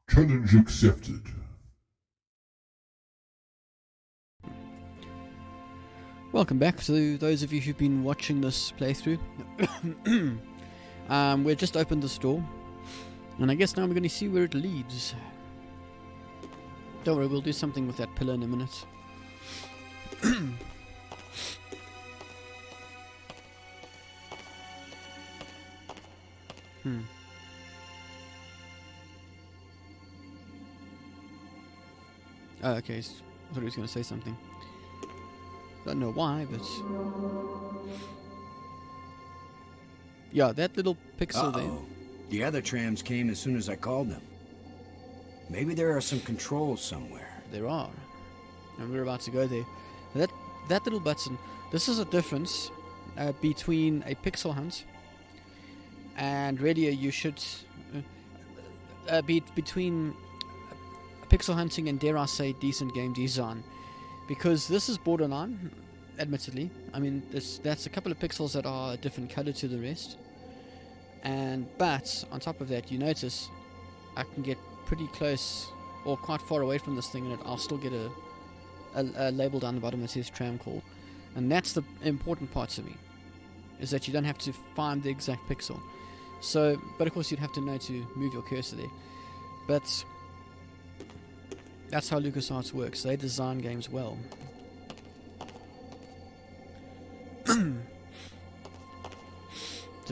Challenge accepted. Welcome back to those of you who've been watching this playthrough. We've just opened this door, and I guess now we're going to see where it leads. Don't worry, we'll do something with that pillar in a minute. Oh, okay, I thought he was going to say something. Don't know why, but... yeah, that little pixel there. The other trams came as soon as I called them. Maybe there are some controls somewhere. There are. And we're about to go there. That little button, this is a difference between a pixel hunt and radio. You should... between pixel hunting and, dare I say, decent game design. Because this is borderline, admittedly. I mean, that's a couple of pixels that are a different color to the rest. But on top of that, you notice I can get pretty close or quite far away from this thing, and I'll still get a label down the bottom that says tram call. And that's the important part to me, is that you don't have to find the exact pixel. So, but of course you'd have to know to move your cursor there. But that's how LucasArts works. They design games well. So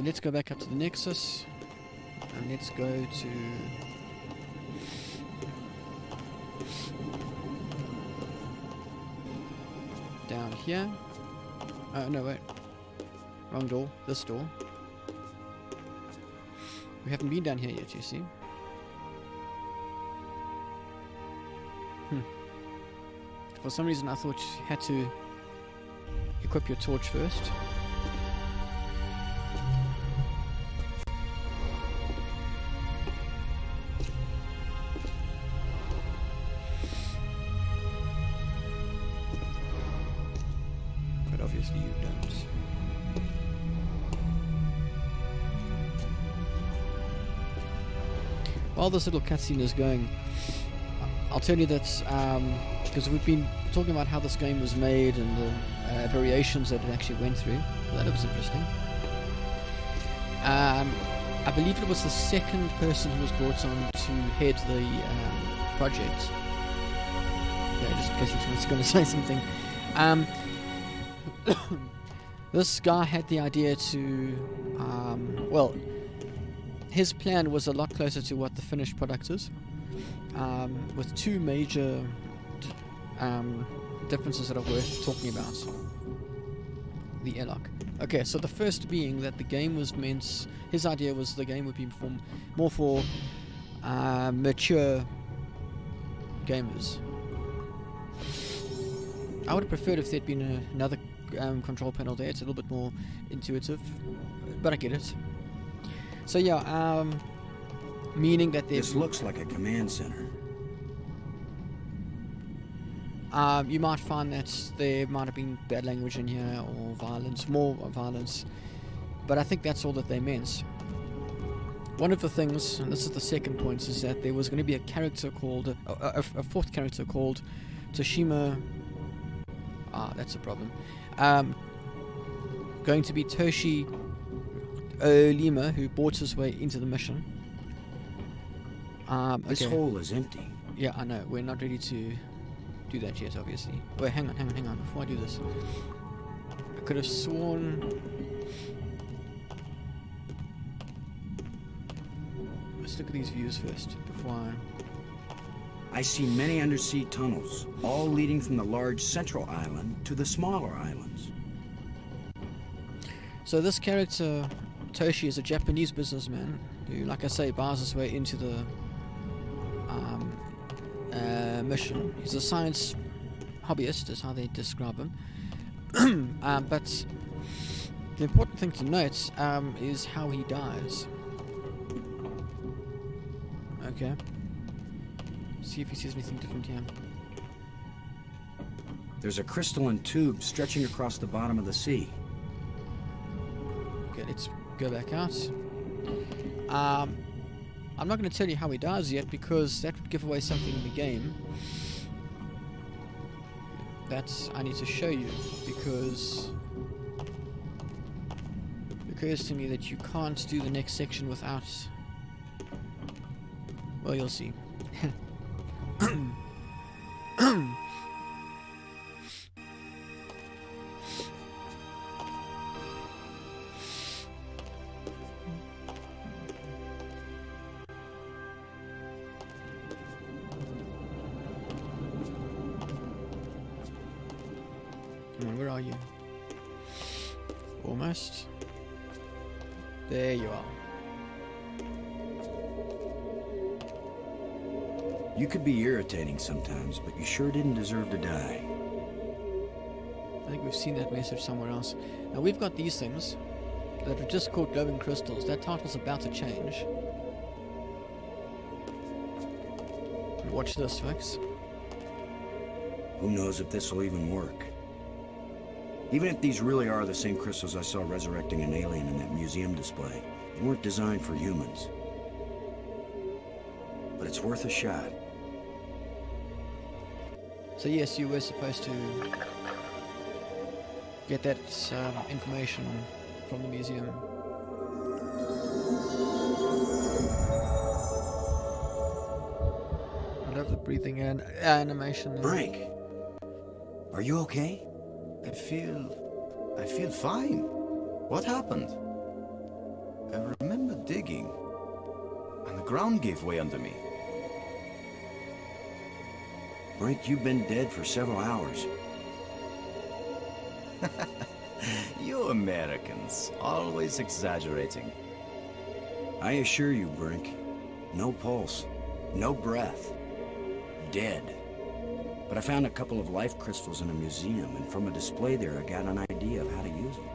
let's go back up to the Nexus, and let's go to... down here. Oh, no, wait. Wrong door. This door. We haven't been down here yet, you see. For some reason I thought you had to equip your torch first. But obviously you don't. While this little cutscene is going, I'll tell you that because we've been talking about how this game was made and the variations that it actually went through. Well, that was interesting. I believe it was the second person who was brought on to head the project. Okay, just in case he was going to say something. This guy had the idea to, well, his plan was a lot closer to what the finished product is, with two major differences that are worth talking about. The airlock. Okay, so the first being that the game was meant... his idea was the game would be more for mature gamers. I would have preferred if there'd been another control panel there. It's a little bit more intuitive, but I get it. So yeah, meaning that this looks like a command center. You might find that there might have been bad language in here, or violence, more violence, but I think that's all that they meant. One of the things, and this is the second point, is that there was going to be a character called, a fourth character called Toshima. That's a problem. Going to be Toshi Olima, who bought his way into the mission. This hole is empty. Yeah, I know. We're not ready to do that yet, obviously. Wait, hang on. Before I do this, I could have sworn... let's look at these views first, before I see many undersea tunnels, all leading from the large central island to the smaller islands. So this character, Toshi, is a Japanese businessman who, like I say, buys his way into the mission. He's a science hobbyist, is how they describe him. But the important thing to note is how he dies. Okay. See if he sees anything different here. There's a crystalline tube stretching across the bottom of the sea. Okay, let's go back out. I'm not going to tell you how he dies yet, because that would give away something in the game. That's I need to show you, because it occurs to me that you can't do the next section without... Well, you'll see. Come on, where are you? Almost. There you are. You could be irritating sometimes, but you sure didn't deserve to die. I think we've seen that message somewhere else. Now we've got these things that are just called glowing crystals. That title's about to change. Watch this, folks. Who knows if this will even work? Even if these really are the same crystals I saw resurrecting an alien in that museum display, they weren't designed for humans. But it's worth a shot. So yes, you were supposed to get that information from the museum. I love the breathing and animation. Brink, are you okay? I feel fine. What happened? I remember digging, and the ground gave way under me. Brink, you've been dead for several hours. You Americans, always exaggerating. I assure you, Brink, no pulse, no breath, dead. But I found a couple of life crystals in a museum, and from a display there, I got an idea of how to use them.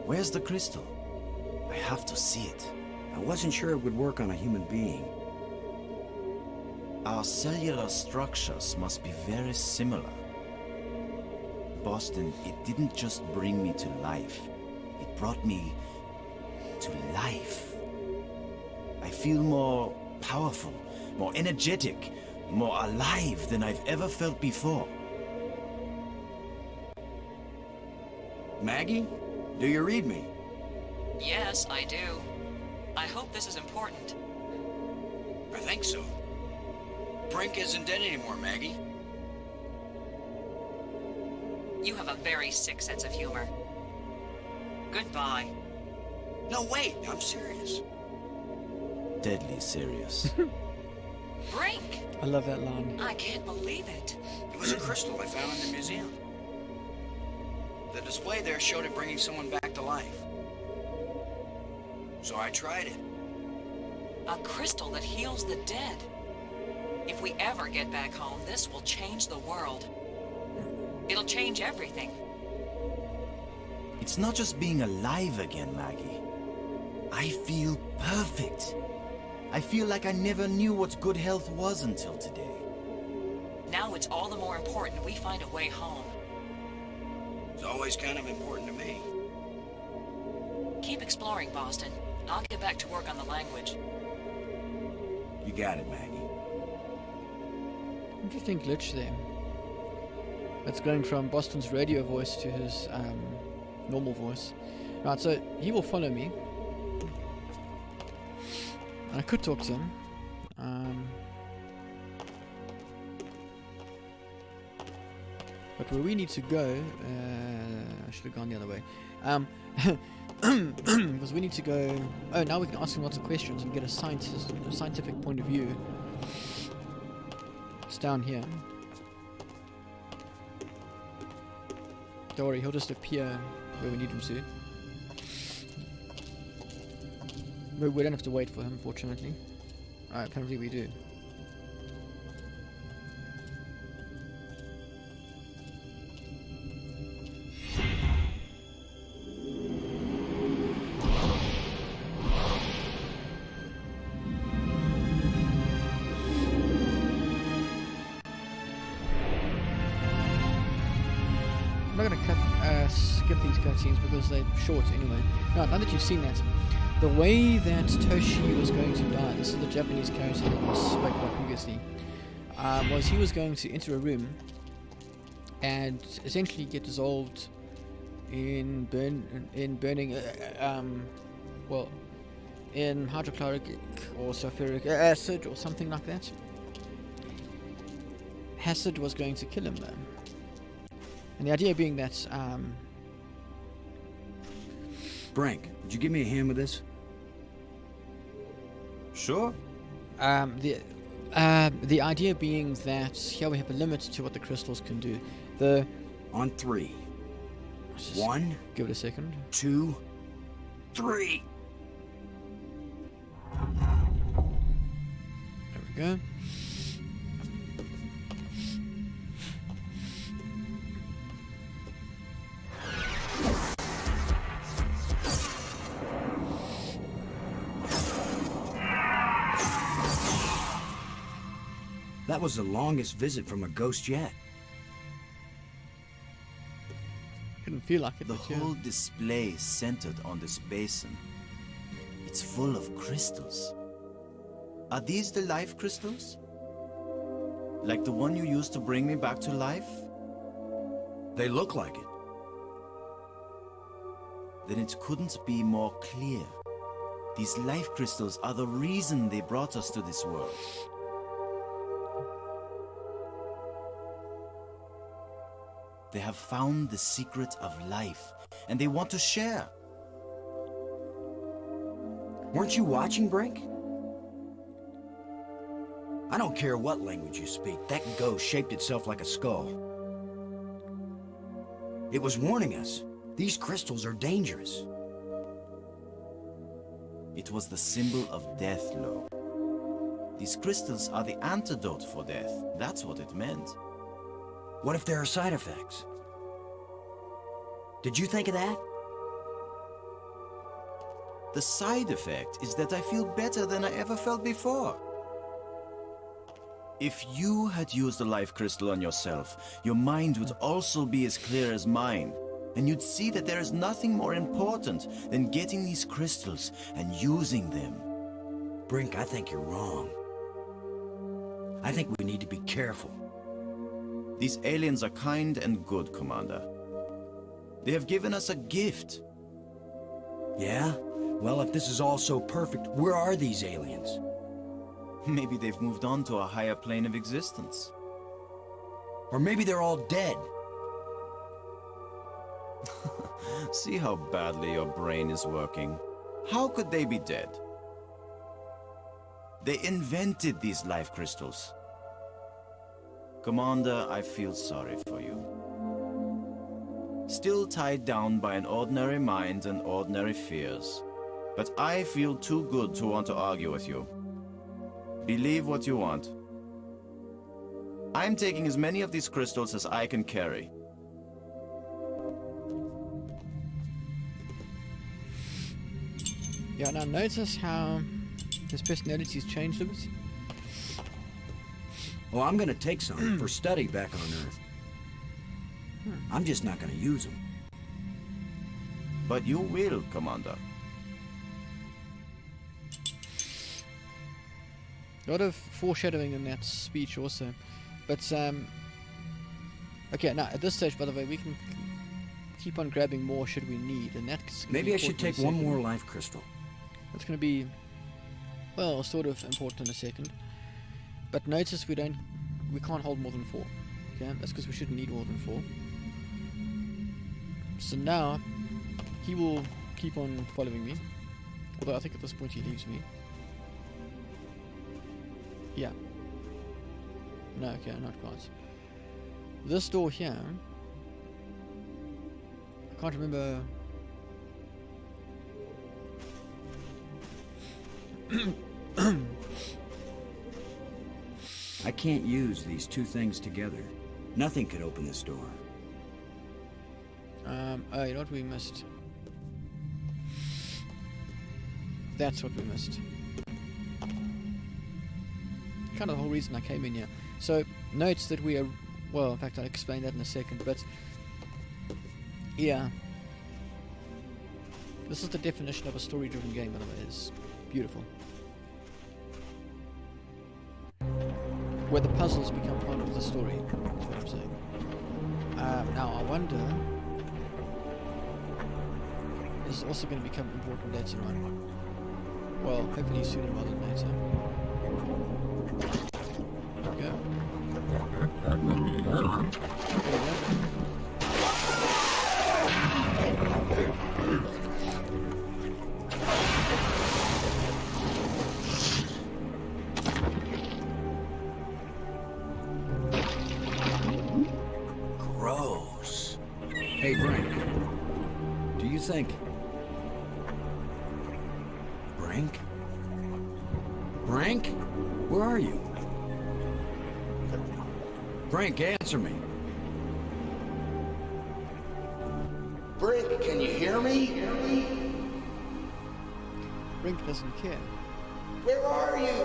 Where's the crystal? I have to see it. I wasn't sure it would work on a human being. Our cellular structures must be very similar. Boston, it didn't just bring me to life. It brought me to life. I feel more powerful, more energetic, more alive than I've ever felt before. Maggie, do you read me? Yes, I do. I hope this is important. I think so. Brink isn't dead anymore, Maggie. You have a very sick sense of humor. Goodbye. No, wait, I'm serious. Deadly serious. Brink! I love that line. I can't believe it. It was a crystal I found in the museum. The display there showed it bringing someone back to life. So I tried it. A crystal that heals the dead. If we ever get back home, this will change the world. It'll change everything. It's not just being alive again, Maggie. I feel perfect. I feel like I never knew what good health was until today. Now it's all the more important we find a way home. It's always kind of important to me. Keep exploring, Boston. I'll get back to work on the language. You got it, Maggie. Interesting glitch there. That's going from Boston's radio voice to his normal voice. Right, so he will follow me. I could talk to him. But where we need to go, I should have gone the other way. Because we need to go. Oh, now we can ask him lots of questions and get a scientific point of view. It's down here. Don't worry, he'll just appear where we need him to. We don't have to wait for him, fortunately. Apparently we do. skip these cutscenes because they're short anyway. Now that you've seen that, the way that Toshi was going to die, this is the Japanese character that we spoke about previously, was he was going to enter a room and essentially get dissolved in burning, in hydrochloric or sulfuric acid or something like that. Acid was going to kill him though. And the idea being that, Brink, would you give me a hand with this? Sure. the idea being that here we have a limit to what the crystals can do. On 3. Let's just 1, give it a second. 2, 3. There we go. That was the longest visit from a ghost yet. Couldn't feel like it. The but yeah. whole display is centered on this basin. It's full of crystals. Are these the life crystals? Like the one you used to bring me back to life? They look like it. Then it couldn't be more clear. These life crystals are the reason they brought us to this world. They have found the secret of life, and they want to share. Weren't you watching, Brink? I don't care what language you speak, that ghost shaped itself like a skull. It was warning us. These crystals are dangerous. It was the symbol of death, Lo. These crystals are the antidote for death. That's what it meant. What if there are side effects? Did you think of that? The side effect is that I feel better than I ever felt before. If you had used a life crystal on yourself, your mind would also be as clear as mine. And you'd see that there is nothing more important than getting these crystals and using them. Brink, I think you're wrong. I think we need to be careful. These aliens are kind and good, Commander. They have given us a gift. Yeah? Well, if this is all so perfect, where are these aliens? Maybe they've moved on to a higher plane of existence. Or maybe they're all dead. See how badly your brain is working. How could they be dead? They invented these life crystals. Commander, I feel sorry for you. Still tied down by an ordinary mind and ordinary fears. But I feel too good to want to argue with you. Believe what you want. I'm taking as many of these crystals as I can carry. Yeah, now notice how his personality's changed a bit. Well, I'm gonna take some for study back on Earth. I'm just not gonna use them. But you will, Commander. A lot of foreshadowing in that speech also. But, okay, now, at this stage, by the way, we can keep on grabbing more should we need, and that's gonna Maybe be I should important take in a one second. more life crystal. That's going to be, well, sort of important in a second. But notice we can't hold more than 4. Okay, that's because we shouldn't need more than 4. So now, he will keep on following me. Although I think at this point he leaves me. Yeah. No, okay, not quite. This door here, I can't remember. I can't use these two things together. Nothing could open this door. Oh, you know what we missed? That's what we missed. Kind of the whole reason I came in here. So, notes that we are... Well, in fact, I'll explain that in a second, but... Yeah. This is the definition of a story-driven game, by the way. It's beautiful. Where the puzzles become part of the story, is what I'm saying. Now, I wonder... This is also going to become important later on. Well, hopefully sooner rather than later. There we go. There we go. Gross. Hey, Brink. Do you think... Brink? Brink? Where are you? Brink, answer me. Brink, can you hear me? Brink doesn't care. Where are you?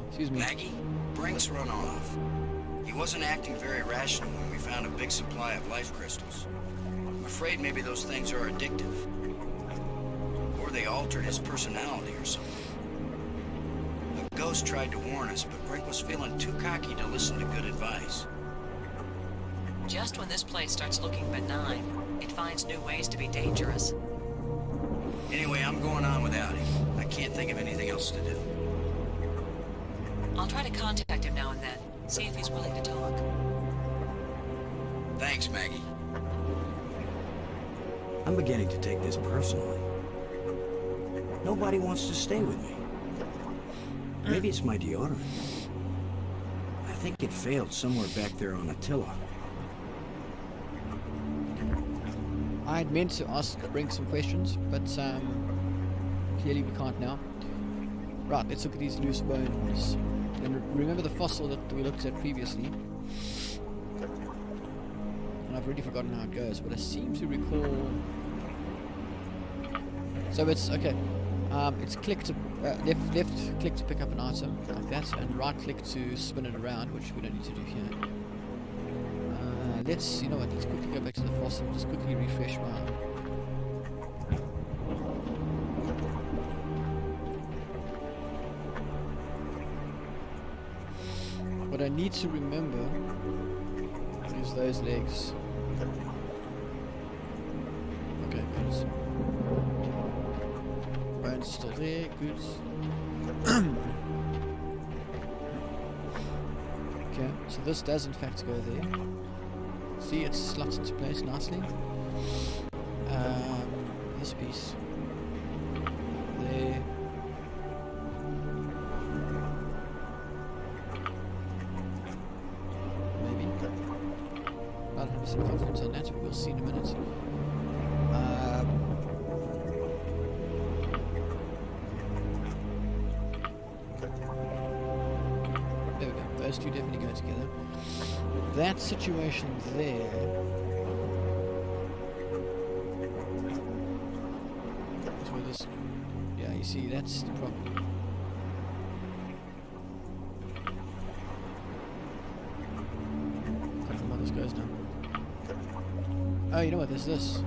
Excuse me. Maggie, Brink's run off. He wasn't acting very rational when we found a big supply of life crystals. I'm afraid maybe those things are addictive. Or they altered his personality or something. The ghost tried to warn us, but Brink was feeling too cocky to listen to good advice. Just when this place starts looking benign, it finds new ways to be dangerous. Anyway, I'm going on without him. I can't think of anything else to do. I'll try to contact him now and then, see if he's willing to talk. Thanks, Maggie. I'm beginning to take this personally. Nobody wants to stay with me. Maybe it's my deodorant. I think it failed somewhere back there on Attila. I had meant to ask Brink some questions, but clearly we can't now. Right, let's look at these loose bones. And remember the fossil that we looked at previously. And I've already forgotten how it goes, but I seem to recall... So it's, okay, it's click to, left click to pick up an item, like that, and right click to spin it around, which we don't need to do here. Let's, you know what, let's quickly go back to the fossil, just quickly refresh my... What I need to remember is those legs. Okay, good. Bones still there, good. Okay, so this does in fact go there. See, it slots into place nicely. This piece. There. Maybe. Not 100% confidence on that, but we'll see in a minute. There we go. Those two definitely go together. That situation there. That's where this. Yeah, you see, that's the problem. Can't remember how this goes now. Oh, you know what? There's this.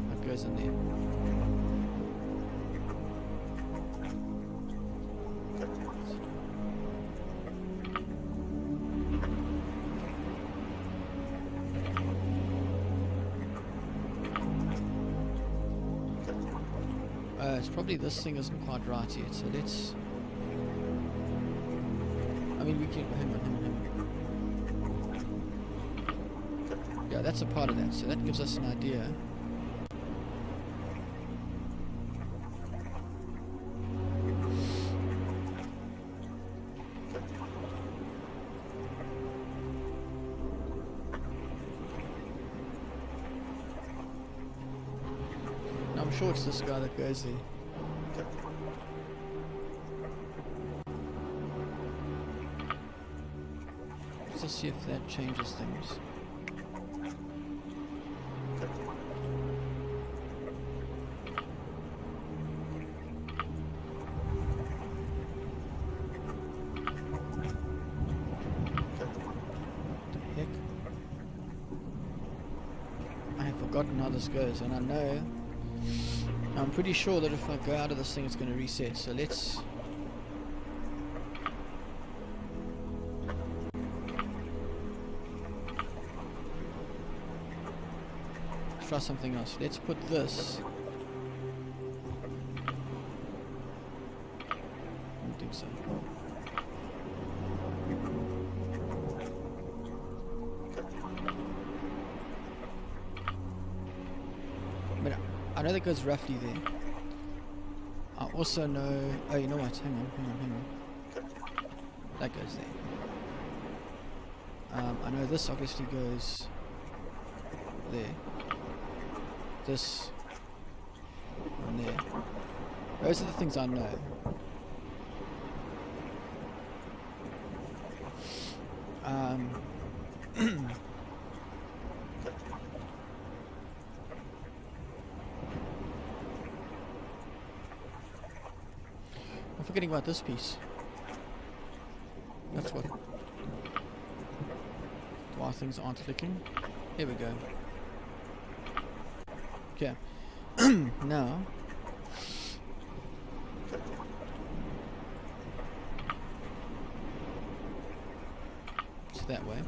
That goes in there. It's probably this thing isn't quite right yet, so let's... I mean, we can... Hang on. Yeah, that's a part of that, so that gives us an idea. I'm sure it's this guy that goes there. Let's just see if that changes things. forgotten how this goes, and I'm pretty sure that if I go out of this thing, it's going to reset. So let's try something else. Let's put this. I don't think so. But I know that goes roughly there. I also know... Oh, you know what? Hang on. That goes there. I know this obviously goes there. This and there. Those are the things I know. I'm forgetting about this piece. That's what. Why things aren't clicking. Here we go. Okay. Now. It's that way.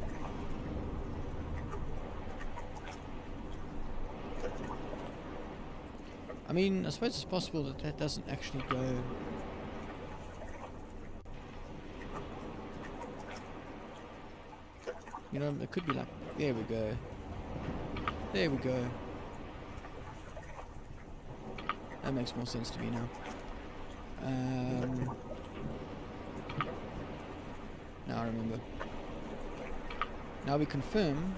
I mean, I suppose it's possible that that doesn't actually go... You know, it could be like... There we go. There we go. That makes more sense to me now. Now I remember. Now we confirm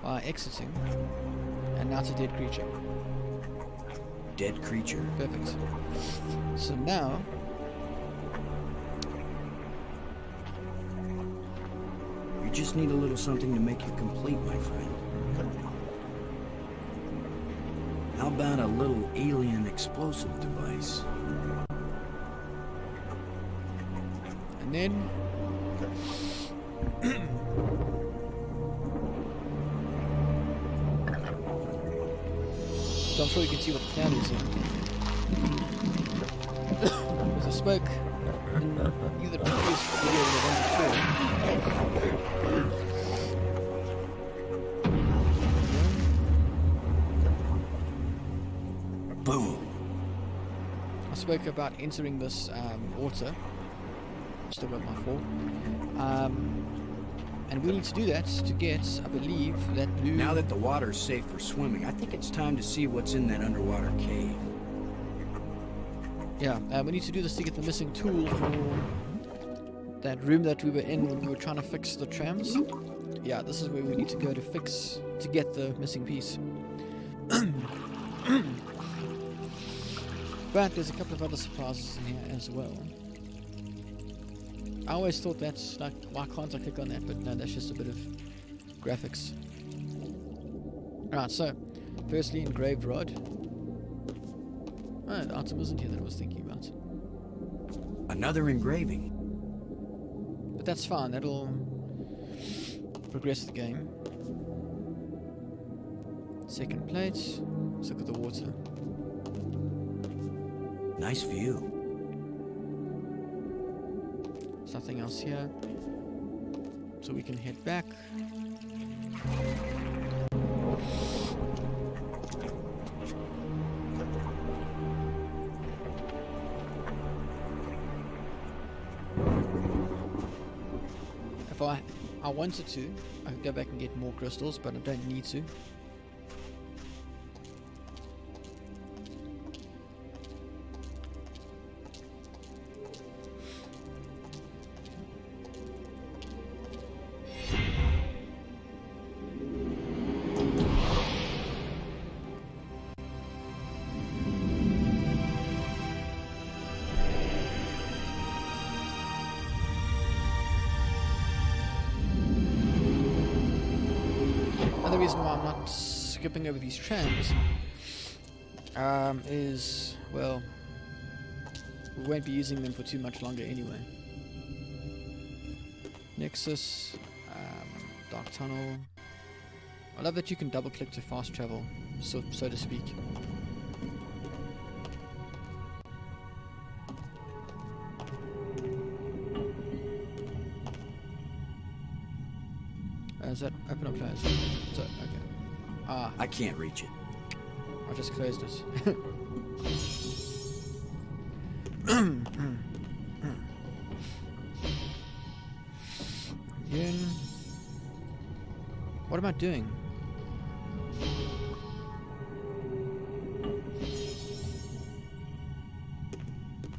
by exiting, and now it's a dead creature. Dead creature. Perfect. So now You just need a little something to make you complete, my friend. How about a little alien explosive device? and then so I'm sure you can see what the cloud is here. As I spoke in either the previous video or the one before. Boom! I spoke about entering this water. Still got my fall. And we need to do that to get, I believe, that blue... Now that the water's safe for swimming, I think it's time to see what's in that underwater cave. Yeah, we need to do this to get the missing tool for that room that we were in when we were trying to fix the trams. Yeah, this is where we need to go to get the missing piece. But there's a couple of other surprises in here as well. I always thought that's like, why can't I click on that? But no, that's just a bit of graphics. Alright, so, firstly, engraved rod. Oh, the item wasn't here that I was thinking about. Another engraving. But that's fine, that'll progress the game. Second plate. Let's look at the water. Nice view. There's nothing else here. So we can head back. If I wanted to, I could go back and get more crystals, but I don't need to. The reason why I'm not skipping over these trams is, well, we won't be using them for too much longer anyway. Nexus, Dark Tunnel. I love that you can double click to fast travel, so to speak. Is that open or closed? So, okay. Ah, I can't reach it. I just closed it. Again. What am I doing?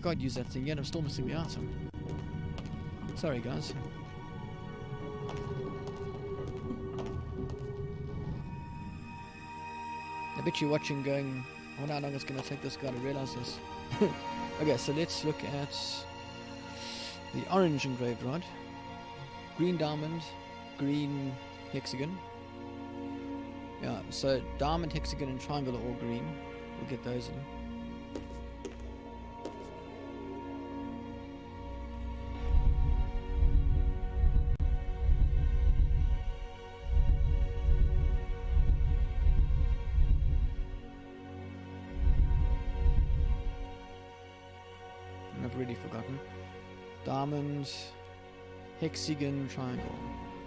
God, use that thing yet. I'm still missing the item. Sorry, guys. I bet you're watching going, I wonder how long it's going to take this guy to realize this. Okay, so let's look at the orange engraved rod. Green diamond, green hexagon. Yeah, so diamond, hexagon and triangle are all green. We'll get those in. I've already forgotten. Diamond, hexagon, triangle.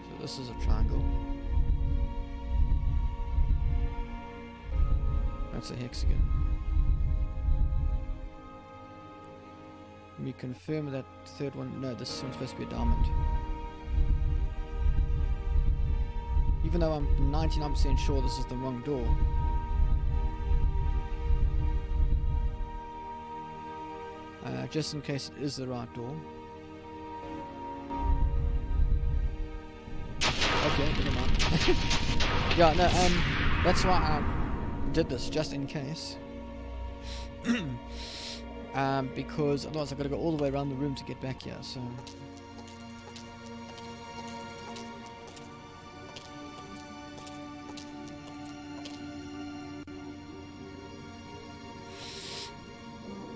So this is a triangle. That's a hexagon. Let me confirm that third one. No, this one's supposed to be a diamond. Even though I'm 99% sure this is the wrong door. Just in case it is the right door. Okay, never mind. Yeah, no, that's why I did this, just in case. Because otherwise I've got to go all the way around the room to get back here, so...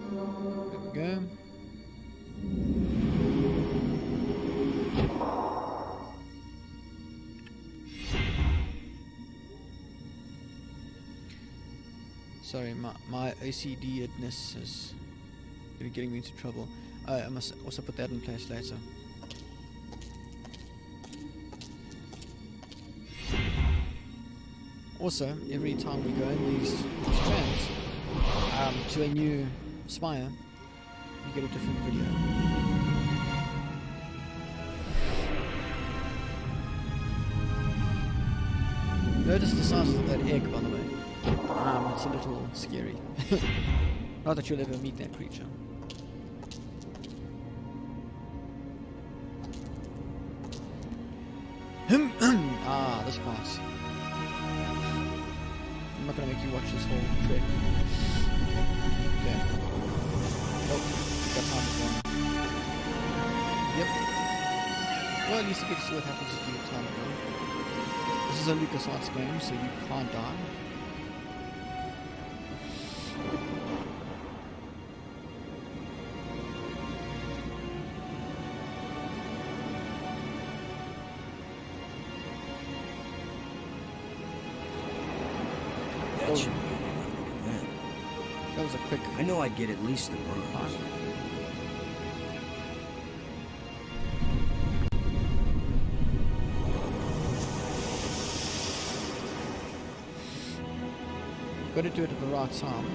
There we go. Sorry, my OCD-edness is getting me into trouble. I must also put that in place later. Also, every time we go in these strands to a new spire, you get a different video. Notice the size of that egg, by the way. It's a little scary. Not that you'll ever meet that creature. This part. I'm not gonna make you watch this whole trick. Okay. Oh, that time is gone. Yep. Well, at least you get to see what happens if you get time again. This is a LucasArts game, so you can't die. That should be enough to prevent. That was a quick... I know I'd get at least the bronze. Got to do it at the right time.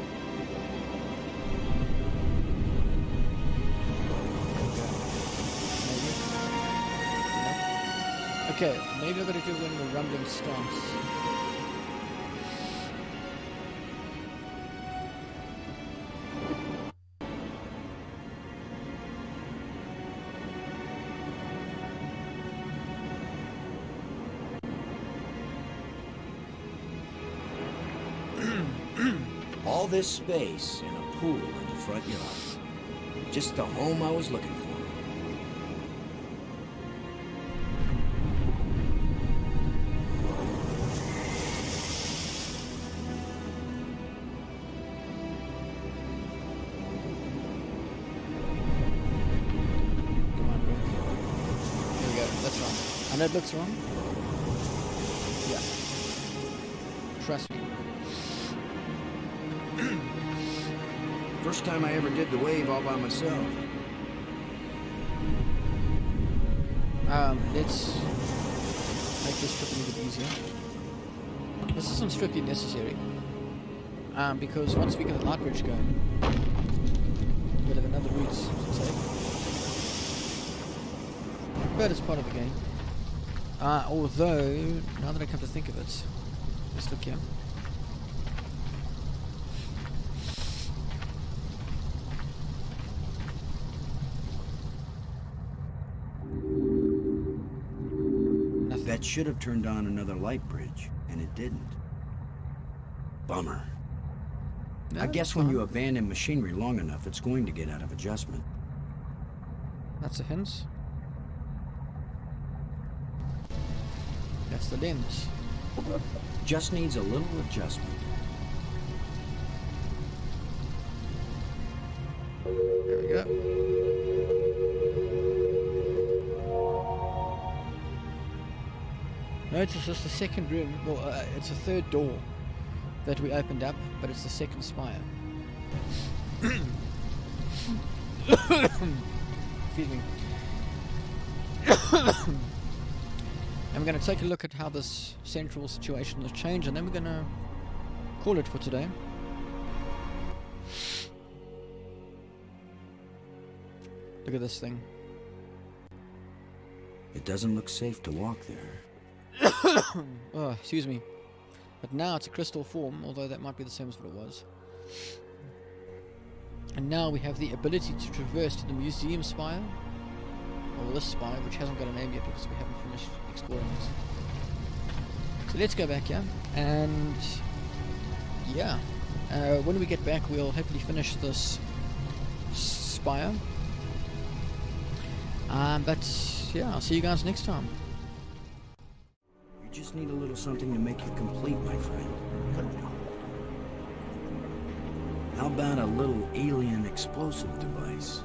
Okay, maybe I've got to do it when the rumbling starts. All this space and a pool in the front yard. Just the home I was looking for. Come on, Brink. There we go, that's wrong. I know it looks wrong. Yeah. Trust me. First time I ever did the wave all by myself. Let's make this trip a little bit easier. This isn't strictly necessary. Because once we get the light bridge going, we'll have another route to take. But it's part of the game. Although, now that I come to think of it, let's look here. Nothing. That should have turned on another light bridge, and it didn't. Bummer. No, I guess it's when fine. you abandon machinery long enough, it's going to get out of adjustment. That's a hint. That's the lens. Just needs a little adjustment. There we go. Notice it's just the second room. Well, it's a third door that we opened up, but it's the second spire. Excuse me. And we're going to take a look at how this central situation has changed, and then we're going to call it for today. Look at this thing. It doesn't look safe to walk there. Oh, excuse me. But now it's a crystal form, although that might be the same as what it was. And now we have the ability to traverse to the museum spire, or this spire, which hasn't got a name yet because we haven't finished exploring this. So let's go back here, and yeah, when we get back we'll hopefully finish this spire. But yeah, I'll see you guys next time. You just need a little something to make you complete, my friend. How about a little alien explosive device?